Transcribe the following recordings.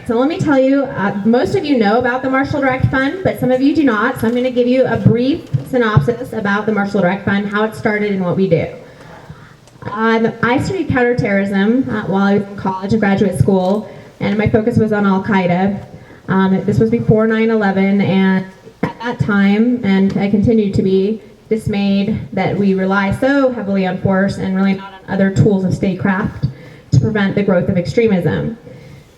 right, so let me tell you, most of you know about the Marshall Direct Fund, but some of you do not, so I'm going to give you a brief synopsis about the Marshall Direct Fund, how it started and what we do. I studied counterterrorism while I was in college and graduate school, and my focus was on Al-Qaeda. This was before 9/11, and at that time, and I continue to be, dismayed that we rely so heavily on force and really not on other tools of statecraft to prevent the growth of extremism.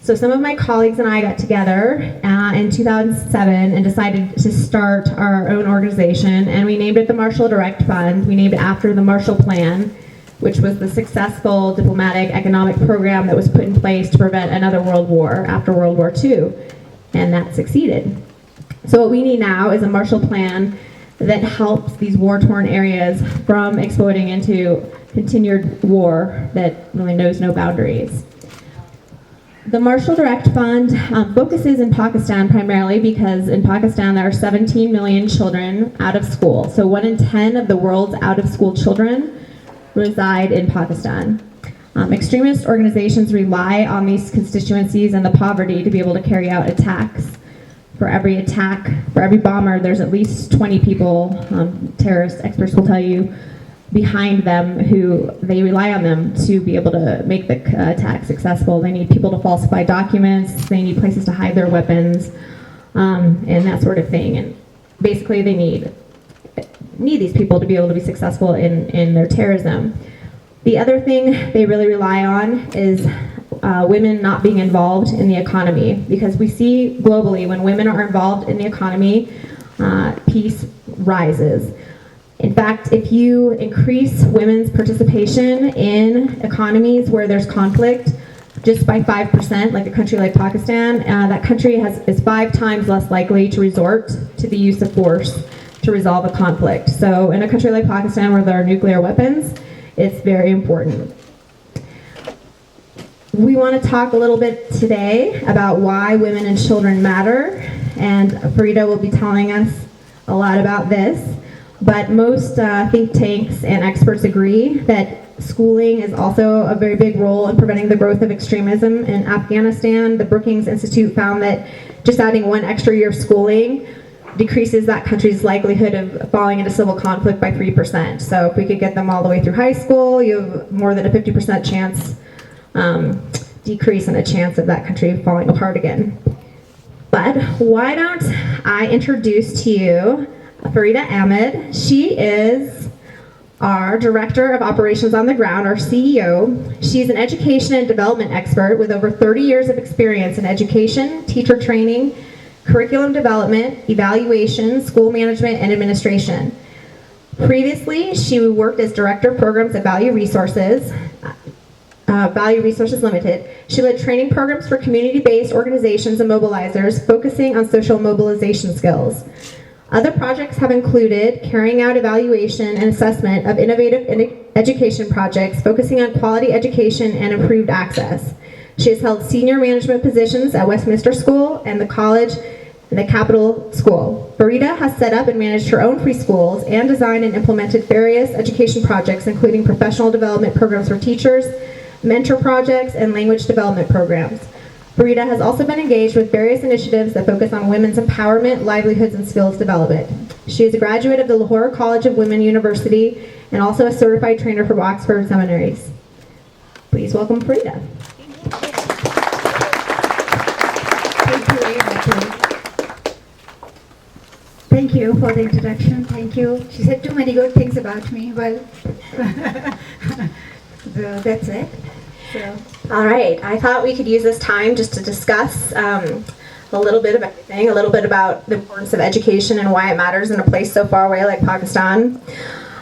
So some of my colleagues and I got together in 2007 and decided to start our own organization, and we named it the Marshall Direct Fund. We named it after the Marshall Plan, which was the successful diplomatic economic program that was put in place to prevent another world war after World War II, and that succeeded. So what we need now is a Marshall Plan that helps these war-torn areas from exploding into continued war that really knows no boundaries. The Marshall Direct Fund focuses in Pakistan primarily because in Pakistan there are 17 million children out of school. So 1 in 10 of the world's out-of-school children reside in Pakistan. Extremist organizations rely on these constituencies and the poverty to be able to carry out attacks. For every attack, for every bomber, there's at least 20 people, terrorist experts will tell you, behind them who they rely on them to be able to make the attack successful. They need people to falsify documents, they need places to hide their weapons, and that sort of thing. And basically they need these people to be able to be successful in their terrorism. The other thing they really rely on is women not being involved in the economy, because we see globally when women are involved in the economy, peace rises. In fact, if you increase women's participation in economies where there's conflict just by 5%, like a country like Pakistan, that country is 5 times less likely to resort to the use of force to resolve a conflict. So in a country like Pakistan where there are nuclear weapons, it's very important. We want to talk a little bit today about why women and children matter, and Farida will be telling us a lot about this. But most think tanks and experts agree that schooling is also a very big role in preventing the growth of extremism in Afghanistan. The Brookings Institute found that just adding 1 extra year of schooling decreases that country's likelihood of falling into civil conflict by 3%. So if we could get them all the way through high school, you have more than a 50% chance decrease in the chance of that country falling apart again. But why don't I introduce to you Farida Ahmed. She is our Director of Operations on the Ground, our CEO. She's an education and development expert with over 30 years of experience in education, teacher training, curriculum development, evaluation, school management, and administration. Previously, she worked as Director of Programs at Value Resources Limited. She led training programs for community-based organizations and mobilizers, focusing on social mobilization skills. Other projects have included carrying out evaluation and assessment of innovative education projects, focusing on quality education and improved access. She has held senior management positions at Westminster School and the college and the Capital School. Farida has set up and managed her own preschools and designed and implemented various education projects, including professional development programs for teachers, mentor projects, and language development programs. Farida has also been engaged with various initiatives that focus on women's empowerment, livelihoods, and skills development. She is a graduate of the Lahore College of Women University and also a certified trainer for Oxford seminaries. Please welcome Farida. Thank you for the introduction. Thank you. She said too many good things about me. Well, so that's it. So. All right, I thought we could use this time just to discuss a little bit of everything, a little bit about the importance of education and why it matters in a place so far away like Pakistan,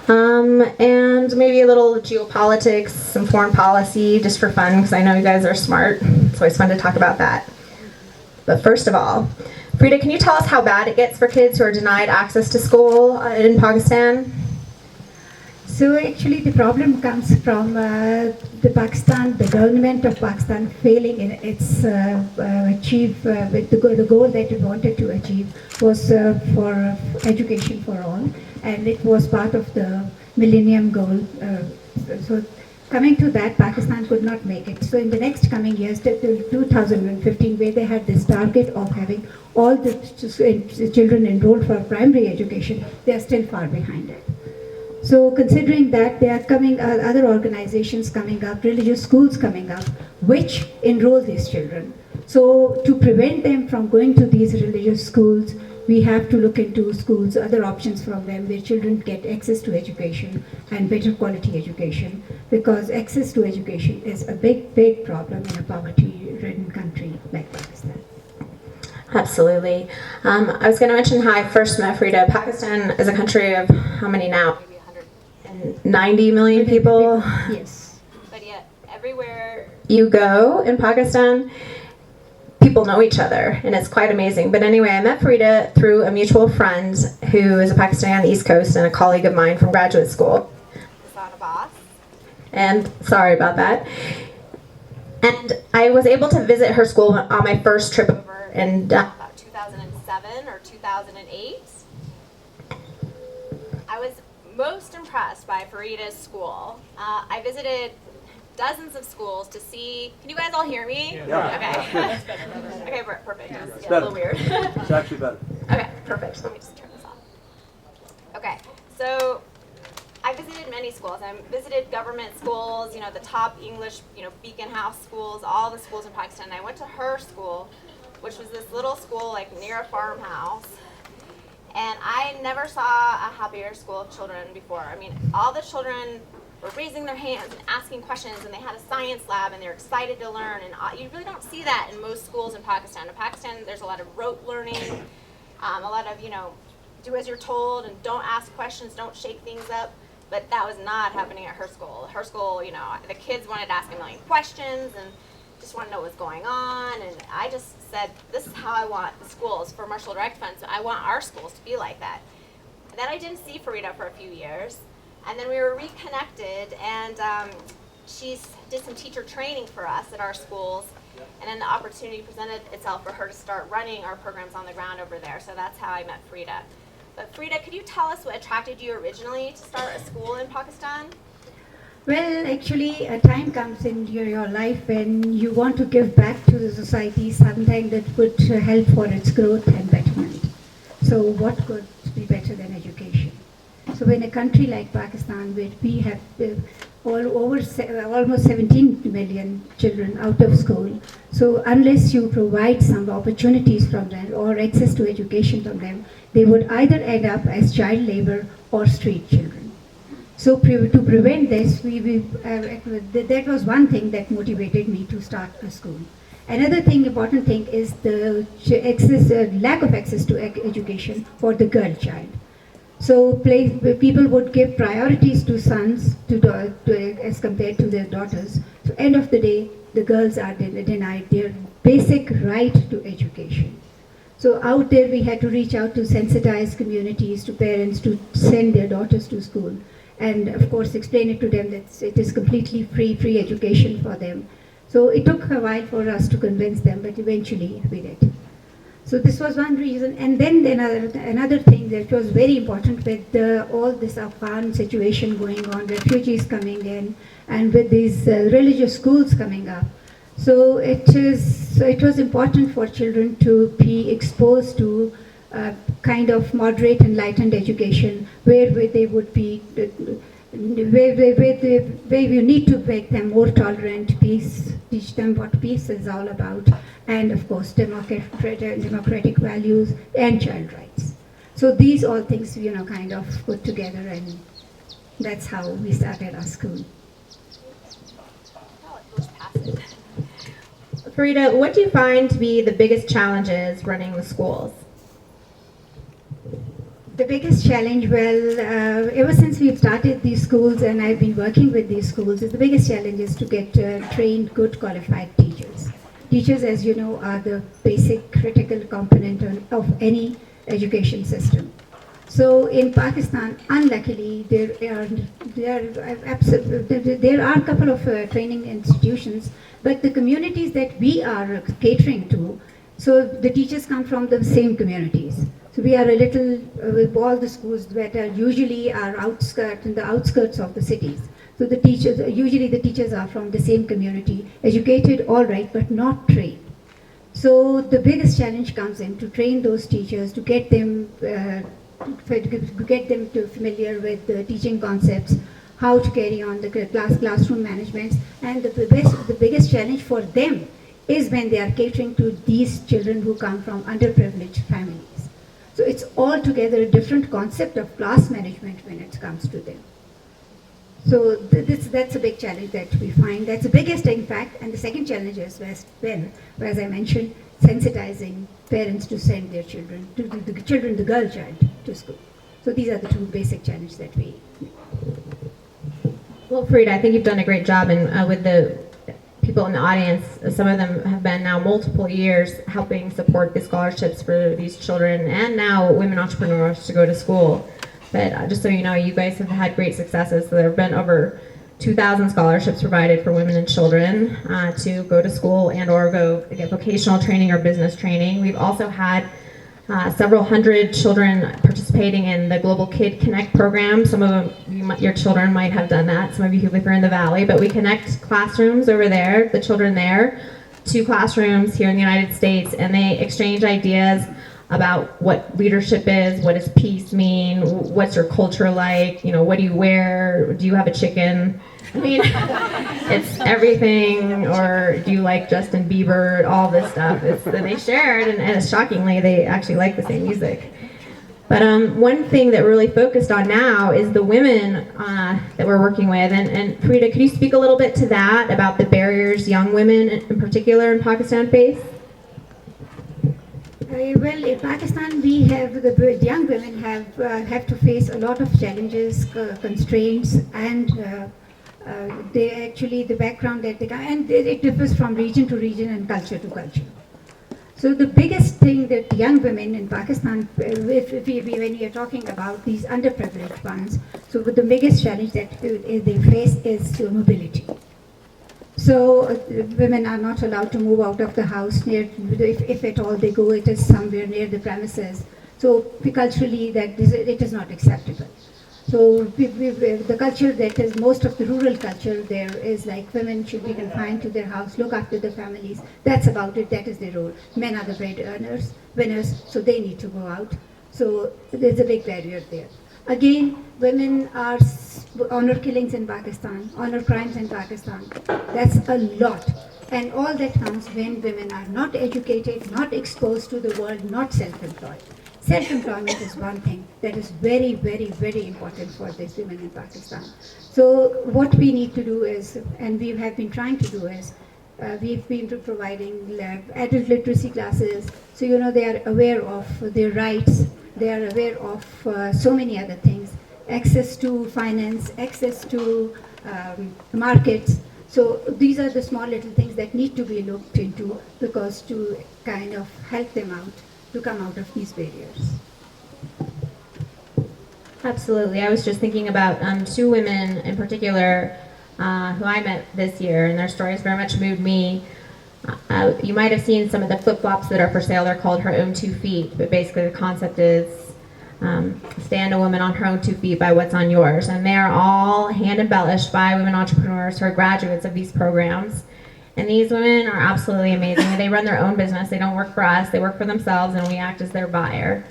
and maybe a little geopolitics, some foreign policy, just for fun, because I know you guys are smart. It's always fun to talk about that. But first of all, Farida, can you tell us how bad it gets for kids who are denied access to school in Pakistan? So actually the problem comes from the government of Pakistan failing in its the goal that it wanted to achieve was for education for all, and it was part of the Millennium Goal. So coming to that, Pakistan could not make it. So in the next coming years, till 2015, where they had this target of having all the children enrolled for primary education, they are still far behind it. So considering that, there are coming other organizations coming up, religious schools coming up, which enroll these children. So to prevent them from going to these religious schools, we have to look into schools, other options from them where children get access to education and better quality education, because access to education is a big, big problem in a poverty-ridden country like Pakistan. Absolutely. I was going to mention how I first met Frida. Pakistan is a country of how many now? Maybe 190 million people. Yes. But yet, everywhere you go in Pakistan, people know each other, and it's quite amazing. But anyway, I met Frida through a mutual friend who is a Pakistani on the East Coast and a colleague of mine from graduate school. And sorry about that. And I was able to visit her school on my first trip over in about 2007 or 2008. I was most impressed by Farida's school. I visited dozens of schools to see. Can you guys all hear me? Yeah. Okay. Okay, perfect. It's Yeah, a little weird. It's actually better. Okay, perfect. Let me just turn this off. Okay, so I visited many schools. I visited government schools, the top English, Beacon House schools, all the schools in Pakistan. I went to her school, which was this little school like near a farmhouse. And I never saw a happier school of children before. I mean, all the children were raising their hands and asking questions, and they had a science lab, and they're excited to learn. And you really don't see that in most schools in Pakistan. In Pakistan, there's a lot of rote learning, a lot of, do as you're told, and don't ask questions, don't shake things up. But that was not happening at her school. Her school, the kids wanted to ask a million questions and just want to know what's going on. And I just said, this is how I want the schools for Marshall Direct Funds. I want our schools to be like that. And then I didn't see Farida for a few years. And then we were reconnected, and she did some teacher training for us at our schools. And then the opportunity presented itself for her to start running our programs on the ground over there. So that's how I met Frida. But Frida, could you tell us what attracted you originally to start a school in Pakistan? Well, actually, a time comes in your life when you want to give back to the society something that would help for its growth and betterment. So what could be better than education? So in a country like Pakistan, where we have almost 17 million children out of school, so unless you provide some opportunities from them or access to education from them, they would either end up as child labor or street children. So to prevent this, that was one thing that motivated me to start a school. Another important thing is the lack of access to education for the girl child. So people would give priorities to sons as compared to their daughters. So end of the day, the girls are denied their basic right to education. So out there we had to reach out to sensitize communities, to parents to send their daughters to school. And of course explain it to them that it is completely free education for them. So it took a while for us to convince them, but eventually we did. So this was one reason. And then another thing that was very important with all this Afghan situation going on, refugees coming in, and with these religious schools coming up. So it was important for children to be exposed to kind of moderate, enlightened education, where they would be, where you need to make them more tolerant, teach them what peace is all about, and of course democratic values and child rights. So these all things kind of put together, and that's how we started our school. Farida, what do you find to be the biggest challenges running the schools? The biggest challenge, ever since we've started these schools and I've been working with these schools, the biggest challenge is to get trained, good, qualified teachers. Teachers, as you know, are the basic critical component of any education system. So in Pakistan, unluckily, there are a couple of training institutions, but the communities that we are catering to, so the teachers come from the same communities. So we are a little, with all the schools that are usually in the outskirts of the cities. So the teachers, usually the teachers are from the same community, educated, all right, but not trained. So the biggest challenge comes in to train those teachers, to get them to familiar with the teaching concepts, how to carry on the classroom management, and the biggest challenge for them is when they are catering to these children who come from underprivileged families. So it's altogether a different concept of class management when it comes to them. So that's a big challenge that we find. That's the biggest, in fact. And the second challenge is as I mentioned, sensitizing parents to send their children, the girl child, to school. So these are the two basic challenges that we. Well, Farida, I think you've done a great job, and with the people in the audience, some of them have been now multiple years helping support the scholarships for these children, and now women entrepreneurs to go to school. But just so you know, you guys have had great successes. So there have been over 2,000 scholarships provided for women and children to go to school and or go get vocational training or business training. We've also had several hundred children participating in the Global Kid Connect program. Some of them, your children might have done that, some of you who live here in the Valley, but we connect classrooms over there, the children there, to classrooms here in the United States, and they exchange ideas about what leadership is, what does peace mean, what's your culture like, what do you wear, do you have a chicken? I mean, it's everything, or do you like Justin Bieber, all this stuff. And they share it, and shockingly, they actually like the same music. But one thing that we're really focused on now is the women that we're working with. And Farida, could you speak a little bit to that, about the barriers young women in particular in Pakistan face? Well, in Pakistan, we have the young women have to face a lot of challenges, constraints, and they actually the background that they come, and it differs from region to region and culture to culture. So the biggest thing that young women in Pakistan, when we are talking about these underprivileged ones, so the biggest challenge that they face is mobility. So women are not allowed to move out of the house if at all they go, it is somewhere near the premises. So culturally, it is not acceptable. So the culture that is most of the rural culture there is like women should be confined to their house, look after the families. That's about it. That is their role. Men are the bread earners, winners, so they need to go out. So there's a big barrier there. Again, women are honor killings in Pakistan, honor crimes in Pakistan. That's a lot. And all that comes when women are not educated, not exposed to the world, not self-employed. Self-employment is one thing that is very, very, very important for these women in Pakistan. So what we need to do is, and we have been trying to do is, we've been providing adult literacy classes, so they are aware of their rights, they are aware of so many other things, access to finance, access to markets. So these are the small little things that need to be looked into, because to kind of help them out to come out of these barriers. Absolutely. I was just thinking about two women in particular who I met this year, and their stories very much moved me. You might have seen some of the flip-flops that are for sale. They're called Her Own 2 Feet, but basically the concept is stand a woman on her own 2 feet by what's on yours. And they are all hand-embellished by women entrepreneurs who are graduates of these programs. And these women are absolutely amazing. They run their own business. They don't work for us. They work for themselves, and we act as their buyer.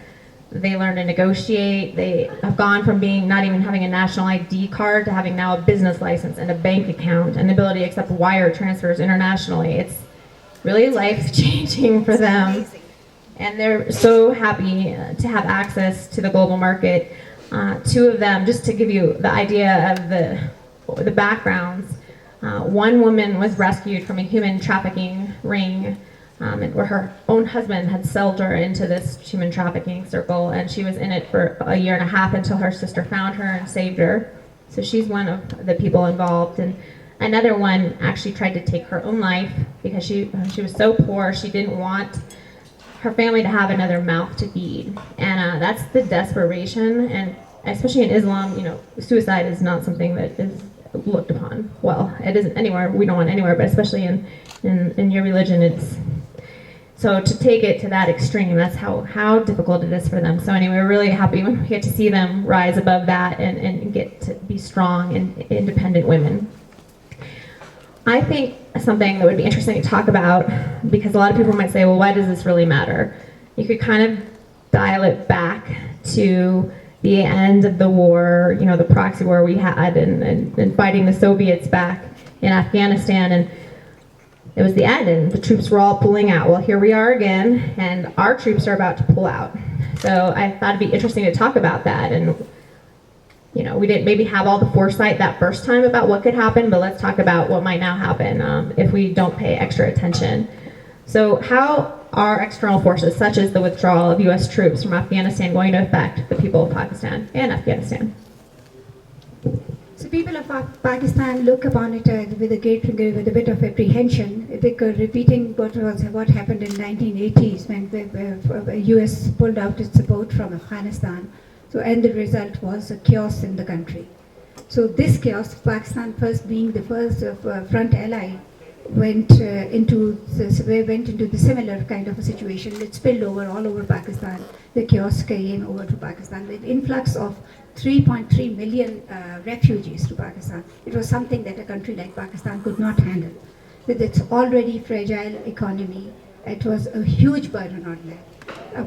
They learn to negotiate. They have gone from not even having a national ID card to having now a business license and a bank account and the ability to accept wire transfers internationally. It's really life-changing for them. And they're so happy to have access to the global market. Two of them, just to give you the idea of the backgrounds, one woman was rescued from a human trafficking ring where her own husband had sold her into this human trafficking circle, and she was in it for a year and a half until her sister found her and saved her. So she's one of the people involved. And another one actually tried to take her own life because she was so poor, she didn't want her family to have another mouth to feed. And that's the desperation, and especially in Islam, suicide is not something that is looked upon. Well, it isn't anywhere, we don't want anywhere, but especially in your religion, it's So to take it to that extreme, that's how difficult it is for them. So anyway, we're really happy when we get to see them rise above that and get to be strong and independent women. I think something that would be interesting to talk about, because a lot of people might say, well, why does this really matter? You could kind of dial it back to the end of the war, the proxy war we had and fighting the Soviets back in Afghanistan. And it was the end, and the troops were all pulling out. Well, here we are again, and our troops are about to pull out. So I thought it'd be interesting to talk about that. And we didn't maybe have all the foresight that first time about what could happen, but let's talk about what might now happen if we don't pay extra attention. So how are external forces, such as the withdrawal of U.S. troops from Afghanistan, going to affect the people of Pakistan and Afghanistan? So people of Pakistan look upon it with a bit of apprehension, because repeating what happened in 1980s when the U.S. pulled out its support from Afghanistan. So, and the result was a chaos in the country. So this chaos, Pakistan first being the first front ally, went into the similar kind of a situation. It spilled over all over Pakistan. The chaos came over to Pakistan with influx of 3.3 million refugees to Pakistan. It was something that a country like Pakistan could not handle. With its already fragile economy, it was a huge burden on them.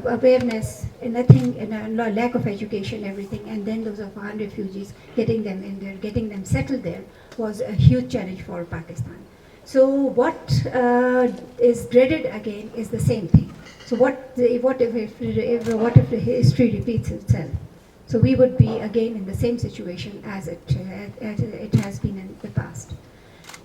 Awareness, nothing, and a lack of education, everything, and then those of 100 refugees, getting them in there, getting them settled there, was a huge challenge for Pakistan. So what is dreaded again is the same thing. So what if the history repeats itself? So we would be again in the same situation as it has been in the past.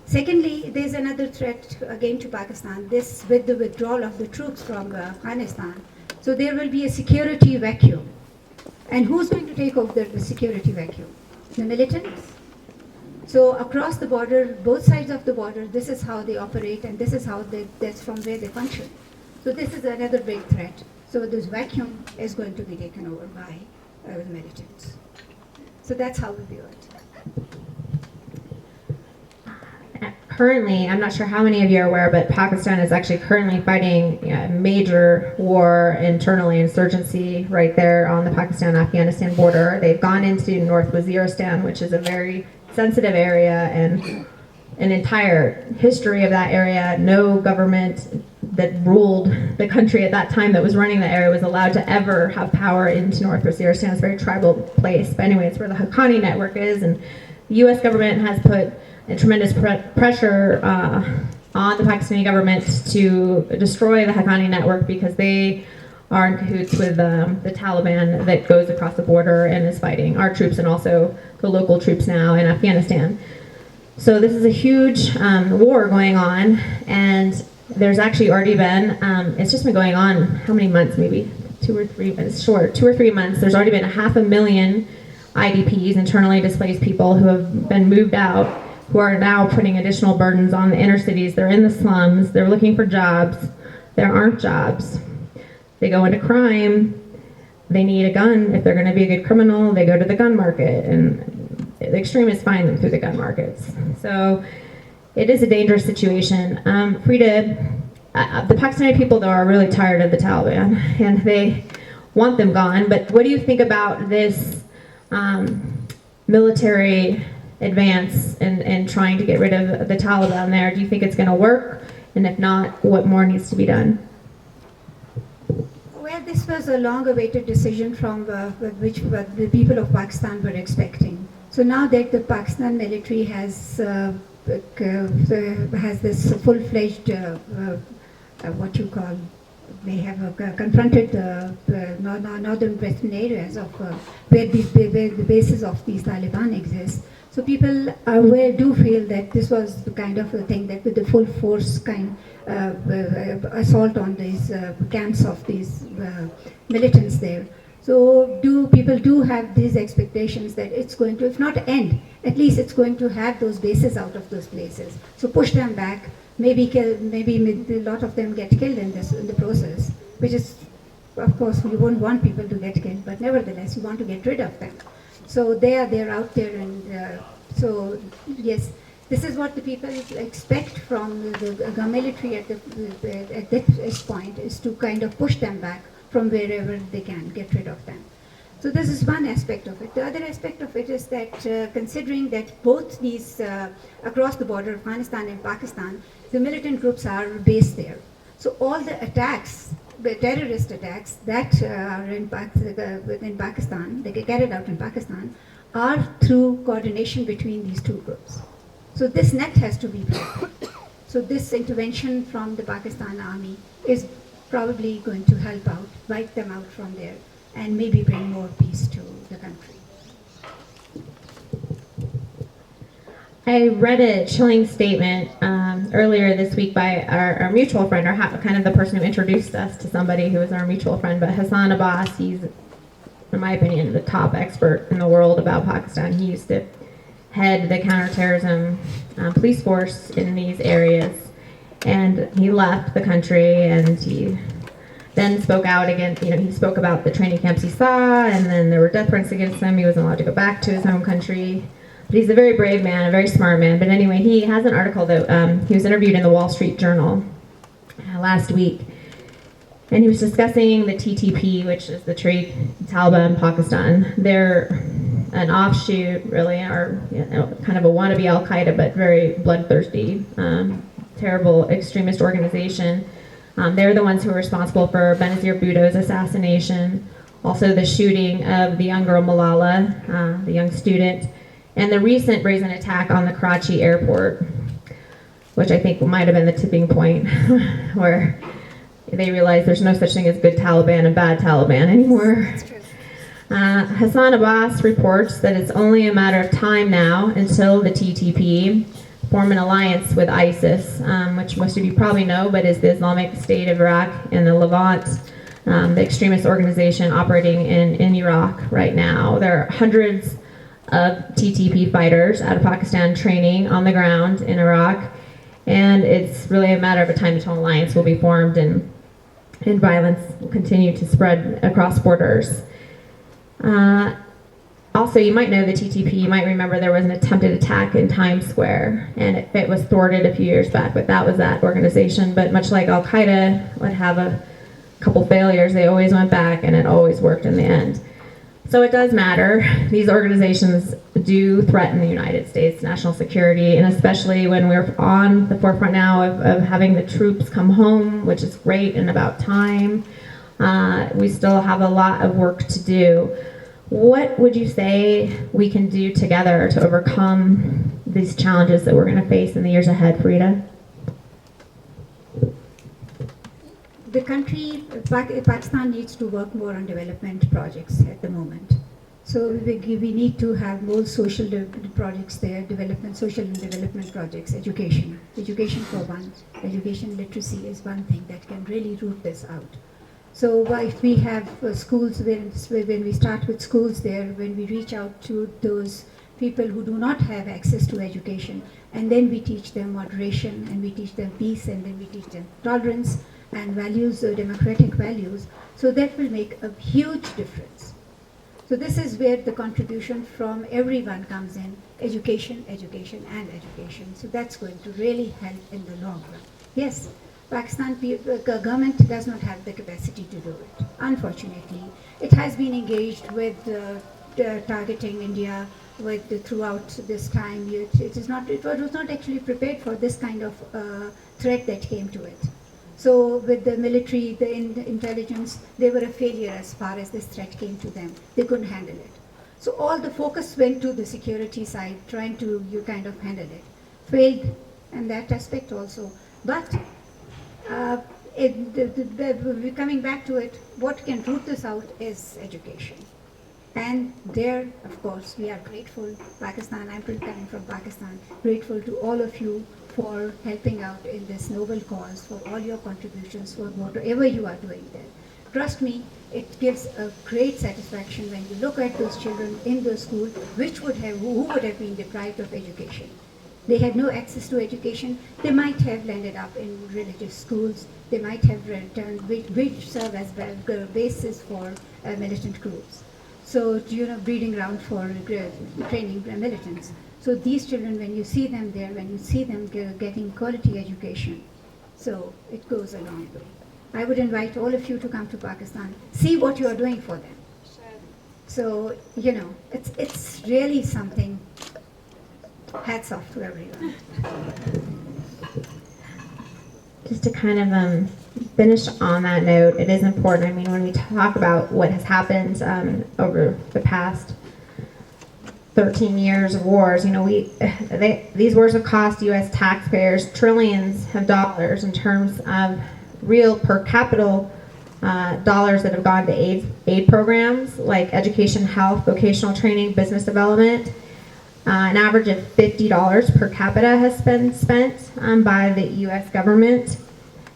Secondly, there's another threat again to Pakistan, this with the withdrawal of the troops from Afghanistan. So there will be a security vacuum. And who's going to take over the security vacuum? The militants? So across the border, both sides of the border, this is how they operate, and this is how that's from where they function. So this is another big threat. So this vacuum is going to be taken over by the militants. So that's how we view it. Currently, I'm not sure how many of you are aware, but Pakistan is actually currently fighting a major war internally, insurgency right there on the Pakistan-Afghanistan border. They've gone into North Waziristan, which is a very sensitive area, and an entire history of that area. No government that ruled the country at that time that was running the area was allowed to ever have power into North Waziristan. It's a very tribal place. But anyway, it's where the Haqqani network is, and the U.S. government has put a tremendous pressure on the Pakistani government to destroy the Haqqani network, because they are in cahoots with the Taliban that goes across the border and is fighting our troops and also the local troops now in Afghanistan. So this is a huge war going on, and there's actually already been, it's just been going on, how many months, maybe 2 or 3, it's short, 2 or 3 months. There's already been 500,000 IDPs, internally displaced people, who have been moved out, who are now putting additional burdens on the inner cities. They're in the slums, they're looking for jobs, there aren't jobs. They go into crime, they need a gun. If they're gonna be a good criminal, they go to the gun market, and the extremists find them through the gun markets. So it is a dangerous situation. Frida, the Pakistani people, though, are really tired of the Taliban, and they want them gone. But what do you think about this military advance and trying to get rid of the Taliban there? Do you think it's going to work? And if not, what more needs to be done? Well, this was a long-awaited decision from which the people of Pakistan were expecting. So now that the Pakistan military has this full-fledged, they have confronted the northern western areas of where the bases of these Taliban exist. So people do feel that this was the kind of a thing that with the full force assault on these camps of these militants there. So people do have these expectations that it's going to, if not end, at least it's going to have those bases out of those places. So push them back, maybe a lot of them get killed in the process, which is, of course, we won't want people to get killed, but nevertheless, you want to get rid of them. So they're out there, and so yes, This is what the people expect from the military at this point, is to kind of push them back from wherever they can, get rid of them. So this is one aspect of it. The other aspect of it is that considering that both these, across the border, Afghanistan and Pakistan, the militant groups are based there. So all the attacks, the terrorist attacks that are in Pakistan, they get carried out in Pakistan, are through coordination between these two groups. So this net has to be broken. So this intervention from the Pakistan army is probably going to help out, wipe them out from there, and maybe bring more peace to the country. I read a chilling statement earlier this week by our mutual friend, or kind of the person who introduced us to somebody who was our mutual friend, but Hassan Abbas. He's, in my opinion, the top expert in the world about Pakistan. He used to head the counterterrorism police force in these areas, and he left the country, and he then spoke out against, he spoke about the training camps he saw, and then there were death threats against him. He wasn't allowed to go back to his home country. But he's a very brave man, a very smart man. But anyway, he has an article that he was interviewed in the Wall Street Journal last week, and he was discussing the TTP, which is the Taliban Pakistan. They're an offshoot, really, or kind of a wannabe Al-Qaeda, but very bloodthirsty, terrible extremist organization. They're the ones who are responsible for Benazir Bhutto's assassination, also the shooting of the young girl Malala, the young student, and the recent brazen attack on the Karachi airport, which I think might have been the tipping point where they realized there's no such thing as good Taliban and bad Taliban anymore. Hassan Abbas reports that it's only a matter of time now until the TTP form an alliance with ISIS, which most of you probably know, but is the Islamic State of Iraq and the Levant, the extremist organization operating in Iraq right now. There are hundreds of TTP fighters out of Pakistan training on the ground in Iraq, and it's really a matter of a time until an alliance will be formed and violence will continue to spread across borders. Also, you might know the TTP. You might remember there was an attempted attack in Times Square, and it was thwarted a few years back, but that was that organization. But much like Al-Qaeda would have a couple failures, they always went back, and it always worked in the end. So it does matter. These organizations do threaten the United States' national security, and especially when we're on the forefront now of having the troops come home, which is great and about time. We still have a lot of work to do. What would you say we can do together to overcome these challenges that we're going to face in the years ahead, Farida? The country, Pakistan, needs to work more on development projects at the moment. So we need to have more social projects there, social and development projects, education. Education for one. Education literacy is one thing that can really root this out. So if we have schools, when we start with schools there, when we reach out to those people who do not have access to education, and then we teach them moderation, and we teach them peace, and then we teach them tolerance and values, democratic values, so that will make a huge difference. So this is where the contribution from everyone comes in, education, education, and education. So that's going to really help in the long run. Yes, Pakistan government does not have the capacity to do it. Unfortunately, it has been engaged with targeting India throughout this time. It was not actually prepared for this kind of threat that came to it. So with the military, the intelligence, they were a failure as far as this threat came to them. They couldn't handle it. So all the focus went to the security side, trying to kind of handle it. Failed in that aspect also. But coming back to it, what can root this out is education. And there, of course, we are grateful, Pakistan, I'm coming from Pakistan, grateful to all of you for helping out in this noble cause, for all your contributions, for whatever you are doing there. Trust me, it gives a great satisfaction when you look at those children in those schools, who would have been deprived of education. They had no access to education. They might have landed up in religious schools. They might have returned, which serve as basis for militant groups. So, breeding ground for training militants. So these children, when you see them there, when you see them getting quality education, so it goes a long way. I would invite all of you to come to Pakistan, see what you are doing for them. So, it's really something. Hats off to everyone. Just to kind of finish on that note, it is important. I mean, when we talk about what has happened over the past 13 years of wars, these wars have cost U.S. taxpayers trillions of dollars in terms of real per capita dollars that have gone to aid programs like education, health, vocational training, business development. An average of $50 per capita has been spent by the U.S. government.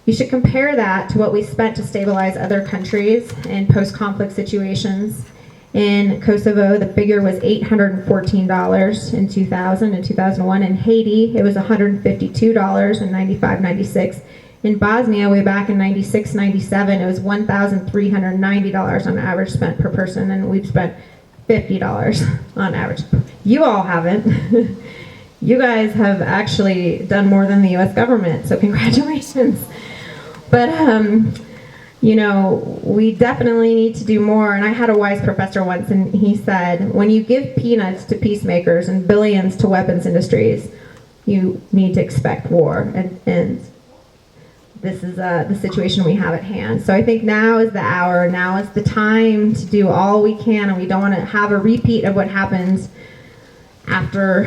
You should compare that to what we spent to stabilize other countries in post-conflict situations. In Kosovo, the figure was $814 in 2000 and 2001. In Haiti, it was $152 in 95-96. In Bosnia, way back in 96-97, it was $1,390 on average spent per person, and we've spent $50 on average. You all haven't. You guys have actually done more than the U.S. government, so congratulations. But, we definitely need to do more. And I had a wise professor once, and he said, when you give peanuts to peacemakers and billions to weapons industries, you need to expect war. And this is the situation we have at hand. So I think now is the hour, now is the time to do all we can, and we don't want to have a repeat of what happened after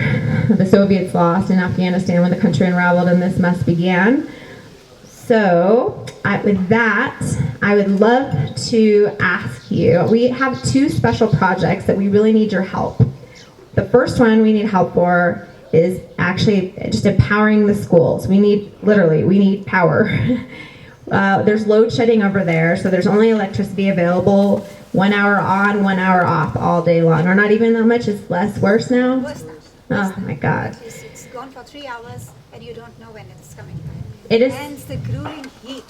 the Soviets lost in Afghanistan when the country unraveled and this mess began. So with that, I would love to ask you, we have two special projects that we really need your help. The first one we need help for is actually just empowering the schools. We need power. There's load shedding over there, so there's only electricity available 1 hour on, 1 hour off all day long. Or not even that much, it's worse now? Worse now. Oh my God. It's gone for 3 hours and you don't know when it's coming back. It is. And it's the grueling heat.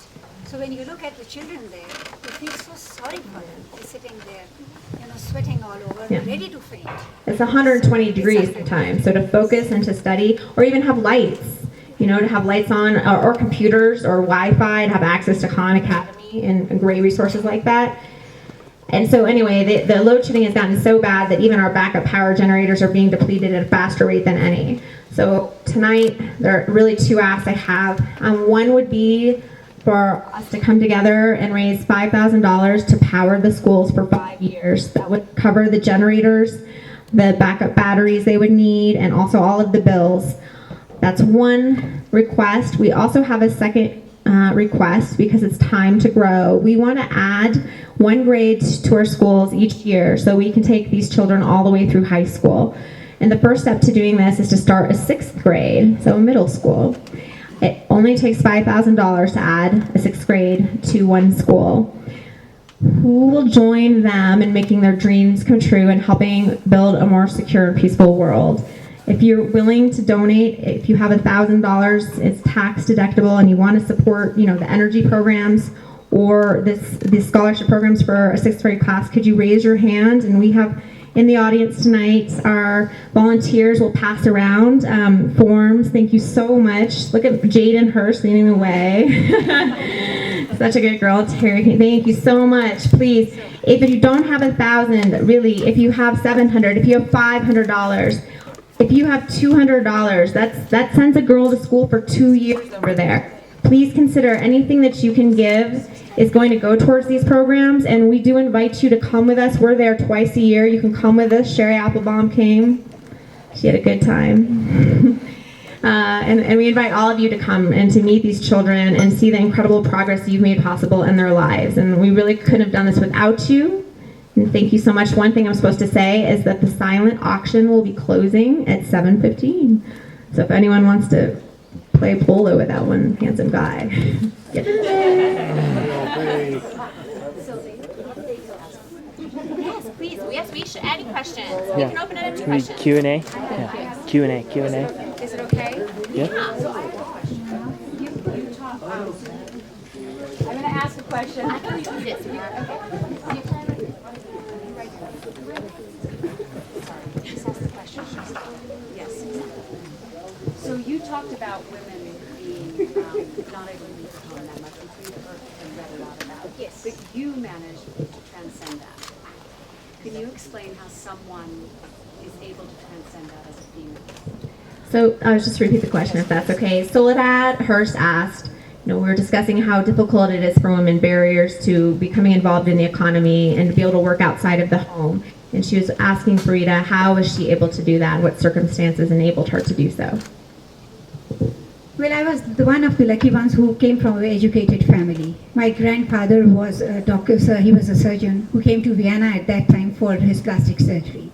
So when you look at the children there, you feel so sorry for them. They're sitting there, sweating all over, Yeah. ready to faint. It's 120 degrees sometimes, so to focus and to study, or even have lights, to have lights on, or computers, or Wi-Fi, and have access to Khan Academy and great resources like that. And so anyway, the load shedding has gotten so bad that even our backup power generators are being depleted at a faster rate than any. So tonight, there are really two asks I have. One would be for us to come together and raise $5,000 to power the schools for 5 years. That would cover the generators, the backup batteries they would need, and also all of the bills. That's one request. We also have a second request because it's time to grow. We want to add 1 grade to our schools each year so we can take these children all the way through high school. And the first step to doing this is to start a 6th grade, so middle school. It only takes $5,000 to add a 6th grade to one school. Who will join them in making their dreams come true and helping build a more secure and peaceful world? If you're willing to donate, if you have $1,000, it's tax deductible, and you want to support, the energy programs or these scholarship programs for a 6th grade class, could you raise your hand? And we have in the audience tonight, our volunteers will pass around forms. Thank you so much. Look at Jaden Hurst leading the way. Such a good girl, Terry. Thank you so much. Please, if you don't have 1,000, really, if you have 700, if you have $500, if you have $200, that sends a girl to school for 2 years over there. Please consider anything that you can give is going to go towards these programs, and we do invite you to come with us. We're there twice a year. You can come with us. Sherry Applebaum came. She had a good time. And we invite all of you to come and to meet these children and see the incredible progress you've made possible in their lives. And we really couldn't have done this without you. And thank you so much. One thing I'm supposed to say is that the silent auction will be closing at 7:15. So if anyone wants to play polo with that one handsome guy, get in there. Yes, please. Yes, we should. Any questions? We Yeah. can open it up to Can we questions. Q&A? Yeah. Q&A. Is it okay? Yeah. I'm going to ask a question. I can use this. Yes. talked about women being not able to leave home that much, which we've heard and read a lot about. Yes. But you managed to transcend that. Can you explain how someone is able to transcend that as a female? So I'll just repeat the question if that's okay. Soledad Hurst asked, we were discussing how difficult it is for women, barriers to becoming involved in the economy and to be able to work outside of the home. And she was asking Farida, how is she able to do that? What circumstances enabled her to do so? Well, I was the one of the lucky ones who came from an educated family. My grandfather was a doctor, so he was a surgeon who came to Vienna at that time for his plastic surgery.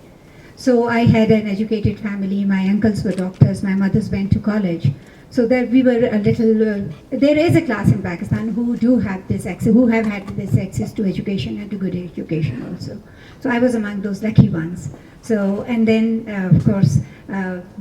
So I had an educated family. My uncles were doctors. My mothers went to college. So that we were a little. There is a class in Pakistan who do have this access, who have had this access to education and to good education also. So I was among those lucky ones. So and then of course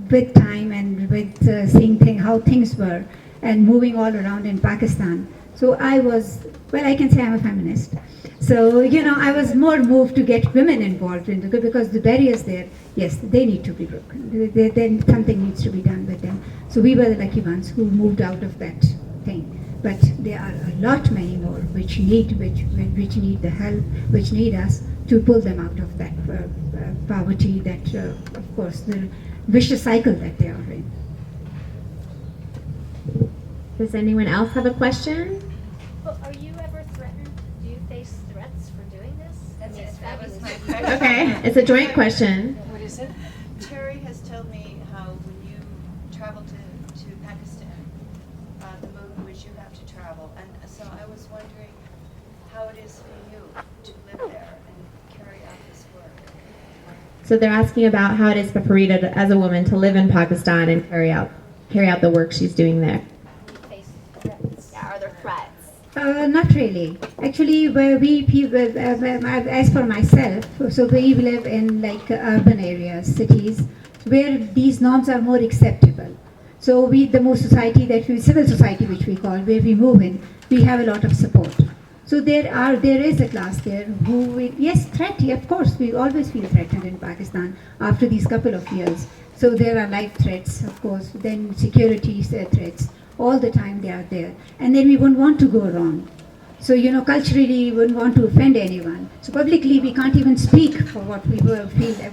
with time and with seeing how things were and moving all around in Pakistan. So I was, well, I can say I'm a feminist. So, I was more moved to get women involved in because the barriers there, yes, they need to be broken. Then something needs to be done with them. So we were the lucky ones who moved out of that thing. But there are a lot many more which need the help, which need us to pull them out of that poverty, that, of course, the vicious cycle that they are in. Does anyone else have a question? Well, are you ever threatened? Do you face threats for doing this? That was my question. Okay, it's a joint question. What is it? Terry has told me how when you travel to Pakistan, the mode in which you have to travel, and so I was wondering how it is for you to live there and carry out this work. So they're asking about how it is for Farida as a woman to live in Pakistan and carry out the work she's doing there. Do you face threats? Yeah, are there threats? Not really. Actually, where we people, as for myself, so we live in like urban areas, cities, where these norms are more acceptable. So the more society civil society which we call, where we move in, we have a lot of support. So there is a class there who, yes, of course, we always feel threatened in Pakistan after these couple of years. So there are life threats, of course, then security threats. All the time they are there. And then we wouldn't want to go wrong. So, culturally we wouldn't want to offend anyone. So publicly we can't even speak for what we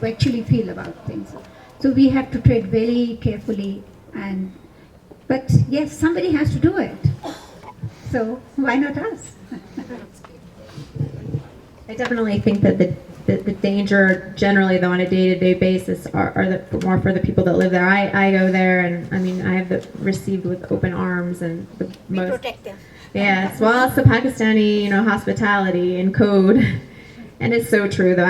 actually feel about things. So we have to tread very carefully but yes, somebody has to do it. So why not us? I definitely think that the danger generally though on a day-to-day basis are more for the people that live there. I go there and I have received with open arms and the most Protective. yes, well it's the Pakistani hospitality and code and it's so true though.